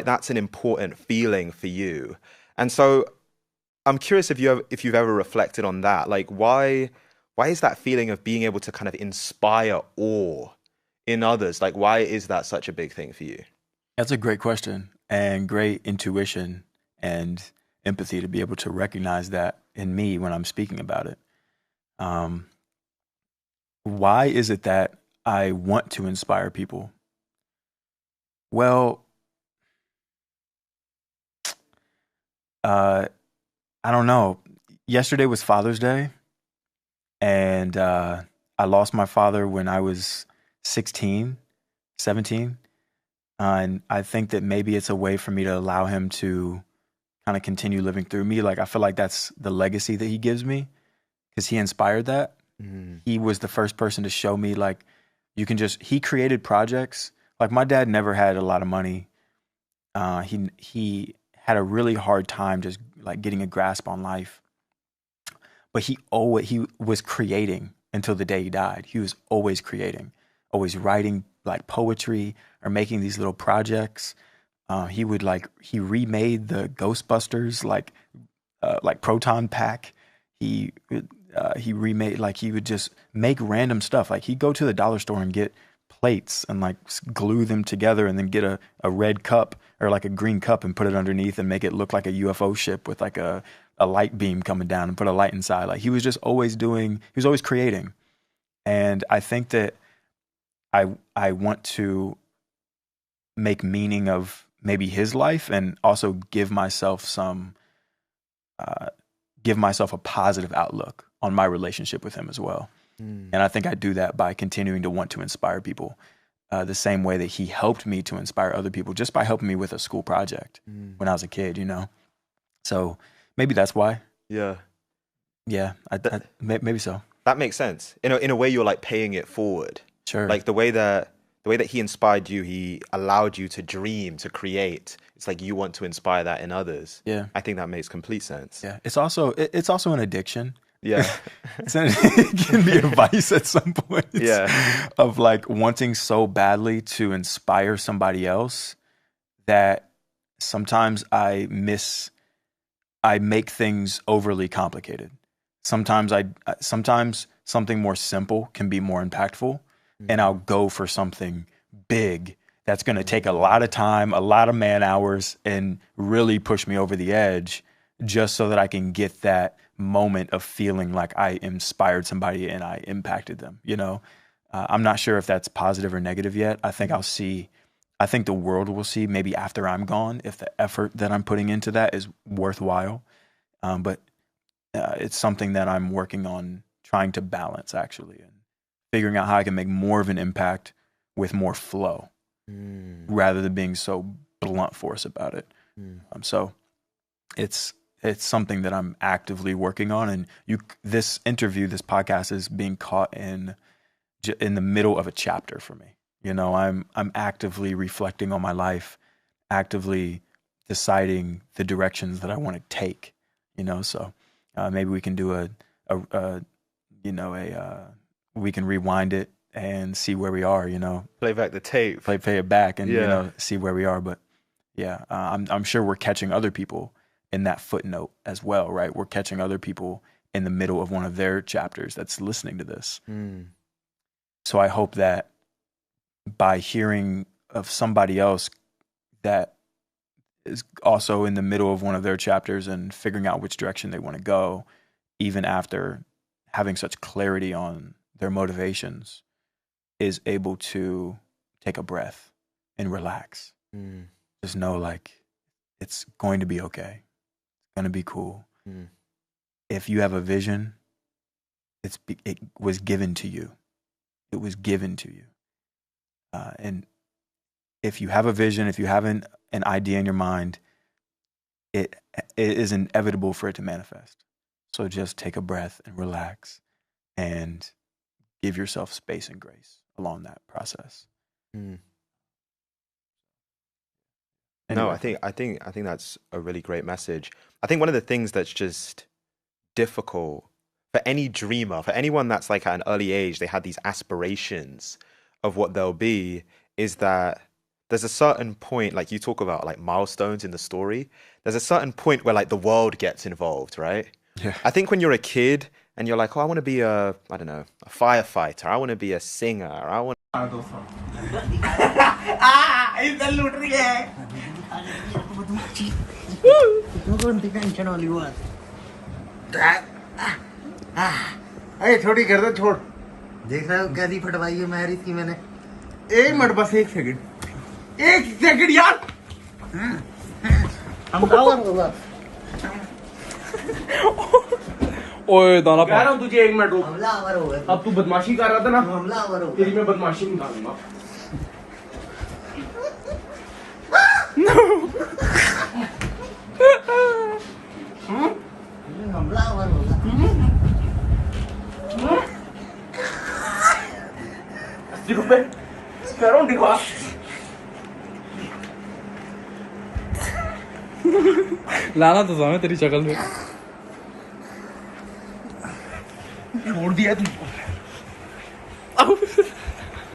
that's an important feeling for you. And so I'm curious if you've ever reflected on that. Like why is that feeling of being able to kind of inspire awe in others? Like why is that such a big thing for you? That's a great question and great intuition and empathy to be able to recognize that in me when I'm speaking about it. Um, why is it that I want to inspire people? Well, uh, I don't know. Yesterday was Father's Day, and I lost my father when I was 16, 17. And I think that maybe it's a way for me to allow him to kind of continue living through me. Like, I feel like that's the legacy that he gives me because he inspired that. Mm, He was the first person to show me, like, he created projects. Like, my dad never had a lot of money. He had a really hard time just like getting a grasp on life. But he was creating until the day he died. He was always creating, always writing like poetry or making these little projects. He remade the Ghostbusters like proton pack. He remade, like, he would just make random stuff. Like, he'd go to the dollar store and get plates and like glue them together and then get a red cup or like a green cup and put it underneath and make it look like a UFO ship with like a light beam coming down and put a light inside. Like, he was always creating. And I think that I want to make meaning of maybe his life and also uh, give myself a positive outlook on my relationship with him as well. mm, And I think I do that by continuing to want to inspire people, the same way that he helped me to inspire other people just by helping me with a school project mm. when I was a kid. So maybe that's why. Yeah. Yeah, That maybe so. that makes sense. In a way you're like paying it forward. Sure. Like the way that he inspired you, he allowed you to dream, to create. It's like you want to inspire that in others. Yeah. I think that makes complete sense. Yeah. It's also an addiction. Yeah. It can be a vice at some point Yeah. of like wanting so badly to inspire somebody else that sometimes I make things overly complicated. Sometimes something more simple can be more impactful, and I'll Mm, go for something big that's going to take a lot of mm, time, a lot of man hours, and really push me over the edge, just so that I can get that moment of feeling like I inspired somebody and I impacted them. I'm not sure if that's positive or negative yet. mm. I think the world will see maybe after I'm gone if the effort that I'm putting into that is worthwhile. But it's something that I'm working on trying to balance actually, and figuring out how I can make more of an impact with more flow Mm, rather than being so blunt force about it. mm. So it's it's something that I'm actively working on, and this podcast is being caught in the middle of a chapter for me. I'm actively reflecting on my life, actively deciding the directions that I want to take. So maybe we can do a you know a we can rewind it and see where we are. Play back the tape. Play it back and Yeah. see where we are. But yeah, I'm sure we're catching other people in that footnote as well, right? We're catching other people in the middle of one of their chapters that's listening to this. Mm, So I hope that by hearing of somebody else that is also in the middle of one of their chapters and figuring out which direction they want to go, even after having such clarity on their motivations, is able to take a breath and relax. mm, Just know, like, it's going to be okay. It's going to be cool. mm. If you have a vision, it was given to you. It was given to you. And if you have a vision, if you have an idea in your mind, it it is inevitable for it to manifest. So just take a breath and relax and give yourself space and grace along that process. Mm. No, Anyway. I think that's a really great message. I think one of the things that's just difficult for any dreamer, for anyone that's like at an early age, they had these aspirations of what they'll be, is that there's a certain point, like you talk about like milestones in the story. There's a certain point where like the world gets involved, right? Yeah. I think when you're a kid and you're like, oh, I want to be I don't know, a firefighter. I want to be a singer. I want. इधर लूट रही है कौन सी tension वाली बात अरे छोटी कर दो छोड़ देख रहे हो कैसी फटवाई है मैरी की मैंने एक मिनट बस एक सेकंड यार हमलावर होगा ओए दाना कह रहा हूँ तुझे एक मिनट रुक हमलावर होगा अब तू बदमाशी कर रहा था ना हमलावर होगा तेरी मैं बदमाशी निकालूंगा हमलावर होगा 80 रुपए कह रहा हूँ दिखा लाना तो था तेरी शक्ल में छोड़ दिया तुमको